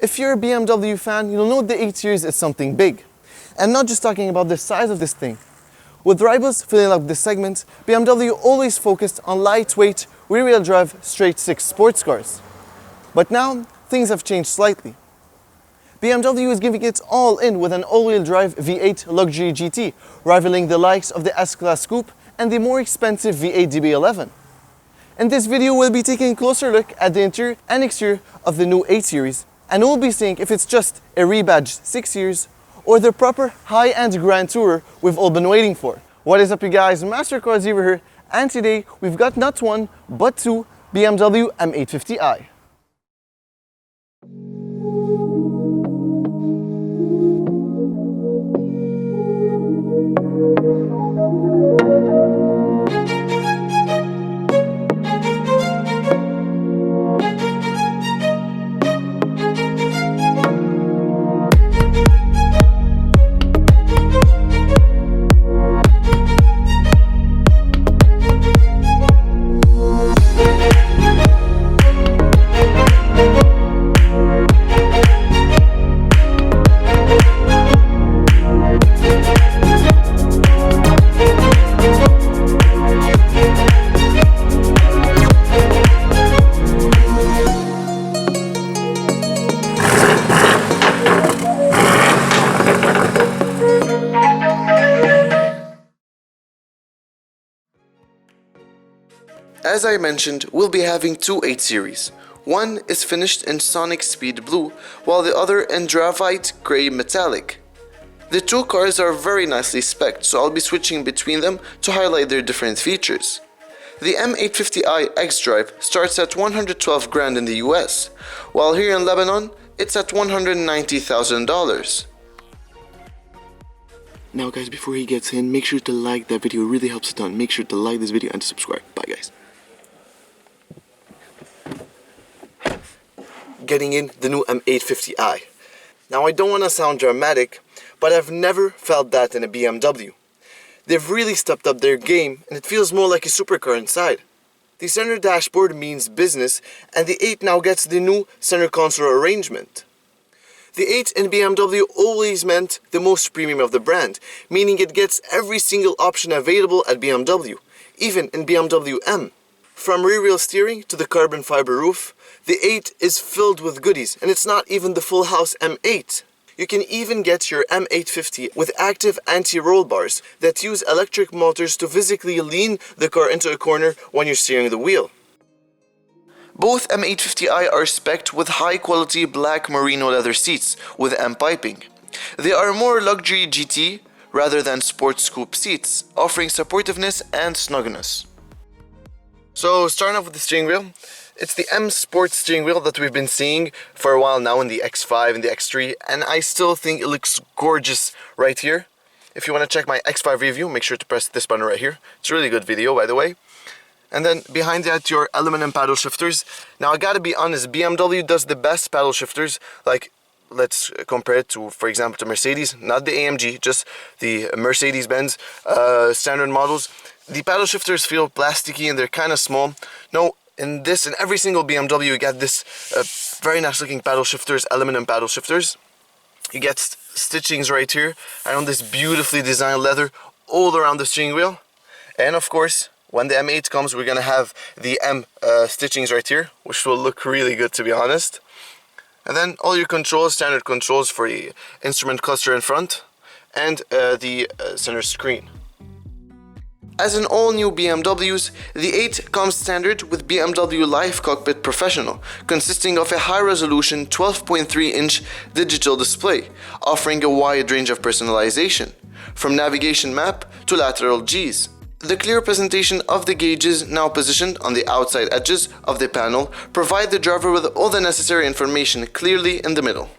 If you're a BMW fan, you'll know the 8 Series is something big. And not just talking about the size of this thing. With rivals filling up this segment, BMW always focused on lightweight, rear-wheel drive straight-six sports cars. But now, things have changed slightly. BMW is giving it all in with an all-wheel drive V8 luxury GT, rivaling the likes of the S-Class Coupe and the more expensive V8 DB11. In this video, we'll be taking a closer look at the interior and exterior of the new 8 Series, and we'll be seeing if it's just a rebadged 6 Series or the proper high-end Grand Tourer we've all been waiting for. What is up, you guys? Master Car Zero here, and today we've got not one, but two BMW M850i. As I mentioned, we'll be having two 8 Series. One is finished in Sonic Speed Blue, while the other in Dravite Grey Metallic. The two cars are very nicely spec'd, so I'll be switching between them to highlight their different features. The M850i X-Drive starts at $112 grand in the US, while here in Lebanon, it's at $190,000. Now guys, before he gets in, make sure to like that video, it really helps a ton. Make sure to like this video and to subscribe. Bye guys. Getting in the new M850i. Now I don't want to sound dramatic, but I've never felt that in a BMW. They've really stepped up their game and it feels more like a supercar inside. The center dashboard means business, and the 8 now gets the new center console arrangement. The 8 in BMW always meant the most premium of the brand, meaning it gets every single option available at BMW, even in BMW M. From rear-wheel steering to the carbon fiber roof, the 8 is filled with goodies, and it's not even the full house M8. You can even get your M850 with active anti-roll bars that use electric motors to physically lean the car into a corner when you're steering the wheel. Both M850i are spec'd with high-quality black merino leather seats with M piping. They are more luxury GT rather than sports coupe seats, offering supportiveness and snugness. So starting off with the steering wheel, it's the M Sport steering wheel that we've been seeing for a while now in the X5 and the X3, and I still think it looks gorgeous right here. If you want to check my X5 review, make sure to press this button right here. It's a really good video, by the way. And then behind that, your aluminum paddle shifters. Now I gotta be honest, BMW does the best paddle shifters. Like, let's compare it to, for example, to Mercedes, not the AMG, just the Mercedes-Benz standard models. The paddle shifters feel plasticky and they're kind of small. No, in every single BMW, you get this very nice looking paddle shifters, aluminum paddle shifters. You get stitchings right here, and on this beautifully designed leather all around the steering wheel. And of course, when the M8 comes, we're gonna have the M stitchings right here, which will look really good, to be honest. And then all your controls, standard controls for the instrument cluster in front and the center screen. As in all new BMWs, the 8 comes standard with BMW Live Cockpit Professional, consisting of a high-resolution 12.3-inch digital display, offering a wide range of personalization, from navigation map to lateral Gs. The clear presentation of the gauges now positioned on the outside edges of the panel provide the driver with all the necessary information clearly in the middle.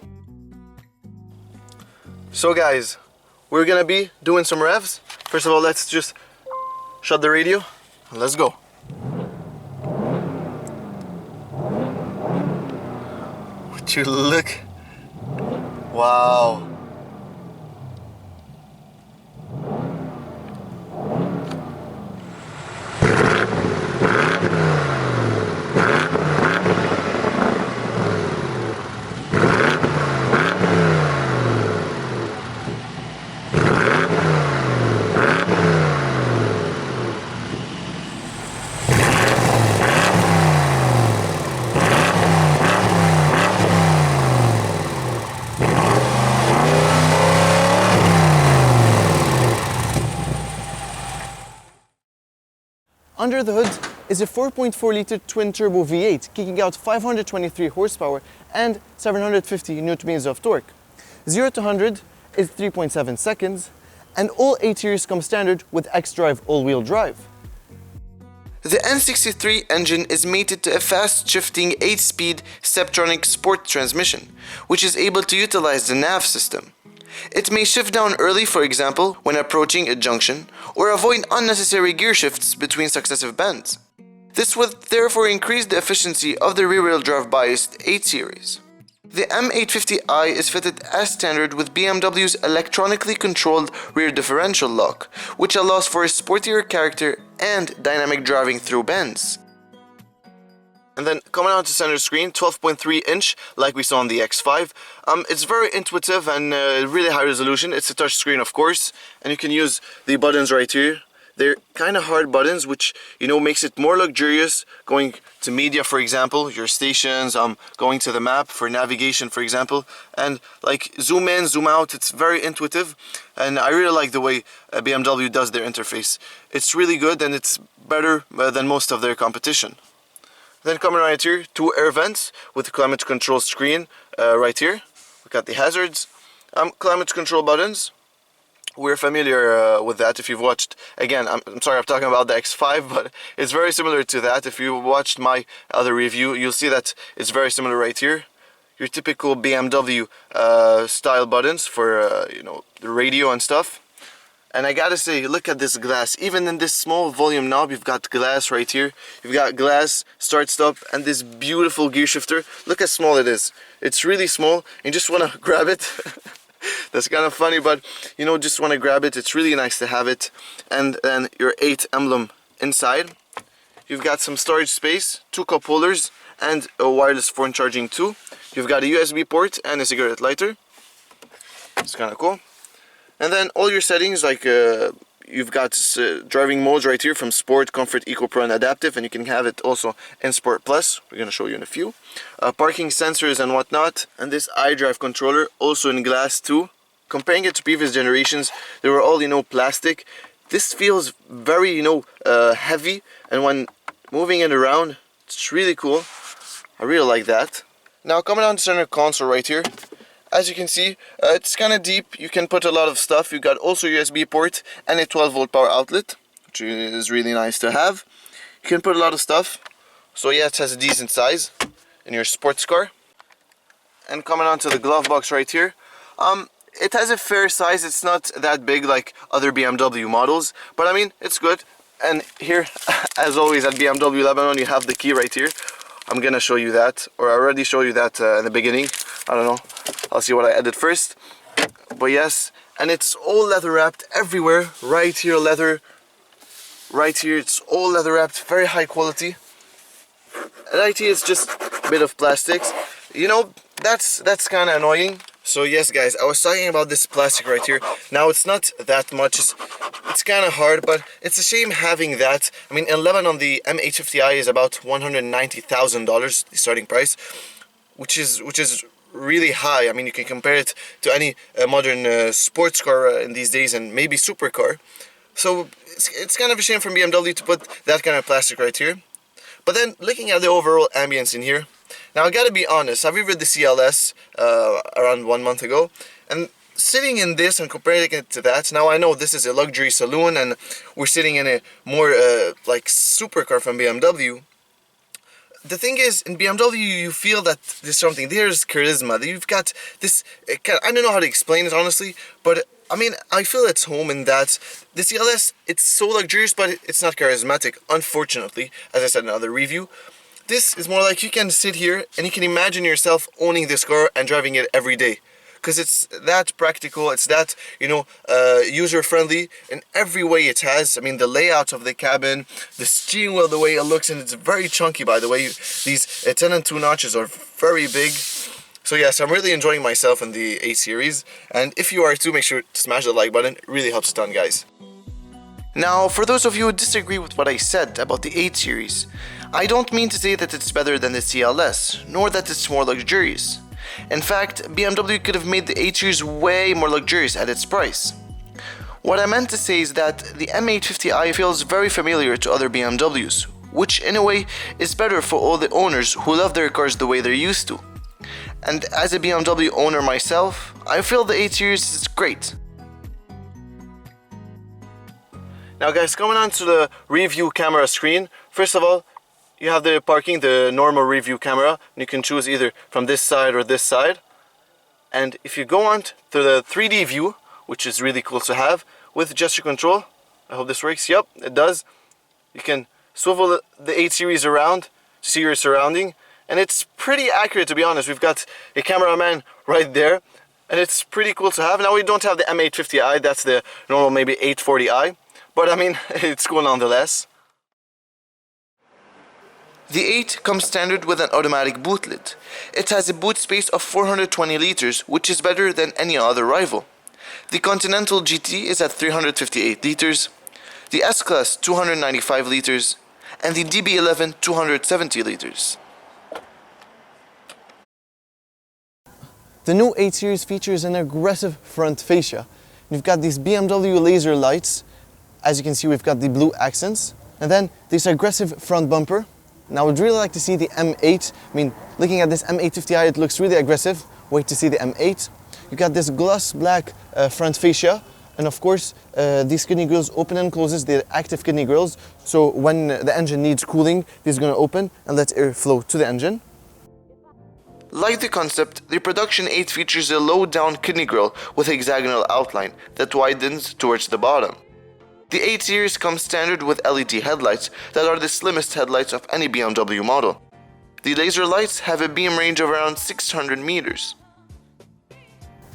So guys, we're gonna be doing some revs. First of all, let's just shut the radio and let's go. Would you look? Wow. Under the hood is a 4.4-litre twin-turbo V8, kicking out 523 horsepower and 750 Nm of torque. 0 to 100 is 3.7 seconds, and all 8 series come standard with xDrive all-wheel drive. The N63 engine is mated to a fast-shifting 8-speed Steptronic sport transmission, which is able to utilize the nav system. It may shift down early, for example, when approaching a junction, or avoid unnecessary gear shifts between successive bends. This would therefore increase the efficiency of the rear-wheel drive biased 8 series. The M850i is fitted as standard with BMW's electronically controlled rear differential lock, which allows for a sportier character and dynamic driving through bends. And then coming on to center screen, 12.3 inch like we saw on the X5. It's very intuitive and really high resolution. It's a touch screen, of course, and you can use the buttons right here. They're kind of hard buttons, which, you know, makes it more luxurious. Going to media, for example, your stations, going to the map for navigation, for example, and like zoom in, zoom out. It's very intuitive, and I really like the way BMW does their interface. It's really good, and it's better than most of their competition. Then coming right here, 2 air vents with the climate control screen right here. We got the hazards, climate control buttons. We're familiar with that if you've watched. Again, I'm sorry I'm talking about the X5, but it's very similar to that. If you watched my other review, you'll see that it's very similar right here. Your typical BMW style buttons for you know, the radio and stuff. And I gotta say, look at this glass. Even in this small volume knob, you've got glass right here. You've got glass, start, stop, and this beautiful gear shifter. Look how small it is. It's really small. You just wanna grab it. That's kind of funny, but you know, just want to grab it. It's really nice to have it. And then your 8 emblem inside. You've got some storage space, 2 cup holders, and a wireless phone charging too. You've got a USB port and a cigarette lighter. It's kind of cool. And then all your settings, like you've got driving modes right here from Sport, Comfort, Eco, Pro, and Adaptive, and you can have it also in Sport Plus. We're going to show you in a few. Parking sensors and whatnot, and this iDrive controller, also in glass too. Comparing it to previous generations, they were all, you know, plastic. This feels very, you know, heavy, and when moving it around, it's really cool. I really like that. Now coming on to center console right here. As you can see, it's kind of deep. You can put a lot of stuff. You got also USB port and a 12-volt power outlet, which is really nice to have. You can put a lot of stuff. So yeah, it has a decent size in your sports car. And coming on to the glove box right here, it has a fair size. It's not that big like other BMW models, but I mean, it's good. And here, as always at BMW Lebanon, you have the key right here. I'm gonna show you that, or I already showed you that in the beginning. I don't know, I'll see what I edit first. But yes, and it's all leather wrapped everywhere. Right here, leather. Right here, it's all leather wrapped, very high quality. Right here, it's just a bit of plastics. You know, that's kind of annoying. So yes, guys, I was talking about this plastic right here. Now it's not that much. It's kind of hard, but it's a shame having that. I mean, in Lebanon, the M850i is about $190,000, the starting price, which is really high. I mean, you can compare it to any modern sports car in these days, and maybe supercar. So it's kind of a shame from BMW to put that kind of plastic right here. But then looking at the overall ambience in here, now I gotta be honest, I've reviewed the CLS around 1 month ago, and sitting in this and comparing it to that, now I know this is a luxury saloon and we're sitting in a more like supercar from BMW. The thing is, in BMW you feel that there's something, there's charisma, you've got this, I don't know how to explain it honestly, but I mean, I feel it's home in that the CLS, it's so luxurious, but it's not charismatic, unfortunately, as I said in another review. This is more like you can sit here and you can imagine yourself owning this car and driving it every day. Because it's that practical, it's that, you know, user-friendly in every way it has. I mean, the layout of the cabin, the steering wheel, the way it looks, and it's very chunky, by the way. These 10 and 2 notches are very big. So yes, I'm really enjoying myself in the 8 Series. And if you are too, make sure to smash the like button. It really helps a ton, guys. Now, for those of you who disagree with what I said about the 8 Series, I don't mean to say that it's better than the CLS, nor that it's more luxurious. In fact, BMW could have made the 8 Series way more luxurious at its price. What I meant to say is that the M850i feels very familiar to other BMWs, which in a way is better for all the owners who love their cars the way they're used to. And as a BMW owner myself, I feel the 8 Series is great. Now guys, coming on to the review camera screen, first of all, you have the parking, the normal review camera, and you can choose either from this side or this side. And if you go on to the 3D view, which is really cool to have, with gesture control, I hope this works, yep, it does. You can swivel the 8 Series around to see your surrounding, and it's pretty accurate, to be honest. We've got a cameraman right there, and it's pretty cool to have. Now we don't have the M850i, that's the normal maybe 840i, but I mean, it's cool nonetheless. The 8 comes standard with an automatic boot lid. It has a boot space of 420 liters, which is better than any other rival. The Continental GT is at 358 liters, the S-Class 295 liters, and the DB11 270 liters. The new 8 Series features an aggressive front fascia. You've got these BMW laser lights. As you can see, we've got the blue accents, and then this aggressive front bumper. Now I would really like to see the M8. I mean, looking at this M850i, it looks really aggressive. Wait to see the M8. You got this gloss black front fascia, and of course these kidney grills open and closes. They're active kidney grills, so when the engine needs cooling, these are going to open and let air flow to the engine. Like the concept, the production 8 features a low down kidney grill with a hexagonal outline that widens towards the bottom. The 8 Series comes standard with LED headlights that are the slimmest headlights of any BMW model. The laser lights have a beam range of around 600 meters.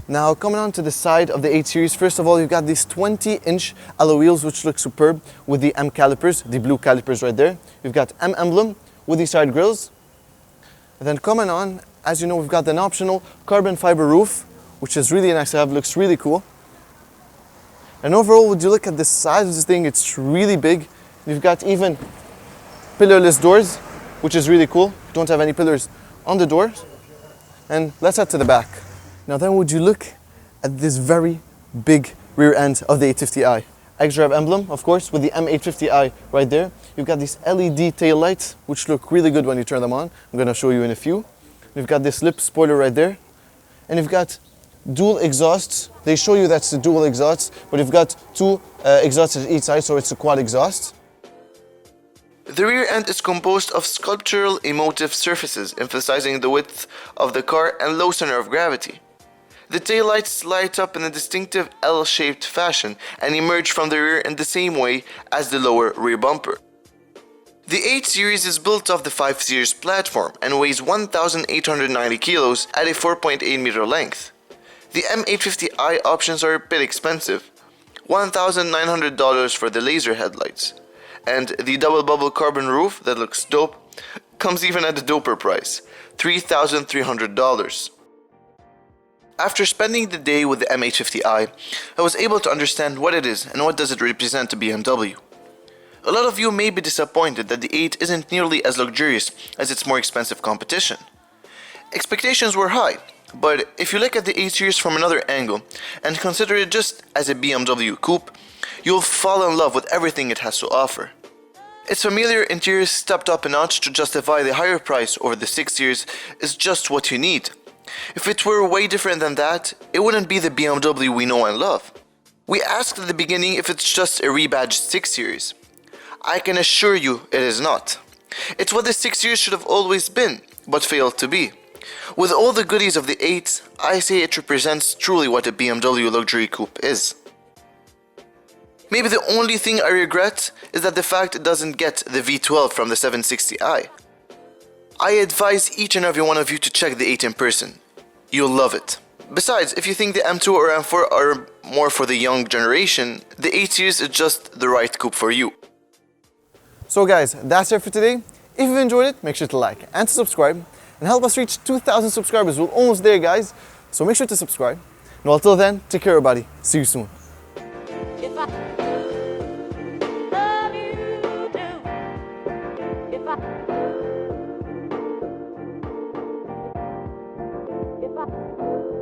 Now coming on to the side of the 8 Series, first of all you've got these 20-inch alloy wheels which look superb with the M calipers, the blue calipers right there. You've got M emblem with the side grills. And then coming on, as you know, we've got an optional carbon fiber roof, which is really nice to have, looks really cool. And overall, would you look at the size of this thing, it's really big. You've got even pillarless doors, which is really cool. You don't have any pillars on the doors. And let's head to the back. Now then, would you look at this very big rear end of the 850i. X-Drive emblem, of course, with the M850i right there. You've got these LED tail lights, which look really good when you turn them on. I'm going to show you in a few. You've got this lip spoiler right there. And you've got dual exhausts. They show you that's a dual exhaust, but you've got two exhausts at each side, so it's a quad exhaust. The rear end is composed of sculptural emotive surfaces, emphasizing the width of the car and low center of gravity. The taillights light up in a distinctive L-shaped fashion and emerge from the rear in the same way as the lower rear bumper. The 8 Series is built off the 5 Series platform and weighs 1,890 kilos at a 4.8 meter length. The M850i options are a bit expensive, $1,900 for the laser headlights, and the double bubble carbon roof that looks dope comes even at a doper price, $3,300. After spending the day with the M850i, I was able to understand what it is and what does it represent to BMW. A lot of you may be disappointed that the 8 isn't nearly as luxurious as its more expensive competition. Expectations were high, but if you look at the 8 Series from another angle and consider it just as a BMW coupe, you'll fall in love with everything it has to offer. Its familiar interior stepped up a notch to justify the higher price over the 6 Series is just what you need. If it were way different than that, it wouldn't be the BMW we know and love. We asked at the beginning if it's just a rebadged 6 Series. I can assure you it is not. It's what the 6 Series should have always been, but failed to be. With all the goodies of the 8, I say it represents truly what a BMW luxury coupe is. Maybe the only thing I regret is that the fact it doesn't get the V12 from the 760i. I advise each and every one of you to check the 8 in person. You'll love it. Besides, if you think the M2 or M4 are more for the young generation, the 8 Series is just the right coupe for you. So guys, that's it for today. If you've enjoyed it, make sure to like and to subscribe and help us reach 2,000 subscribers. We're almost there, guys. So make sure to subscribe. And until then, take care everybody. See you soon. If I love you, if I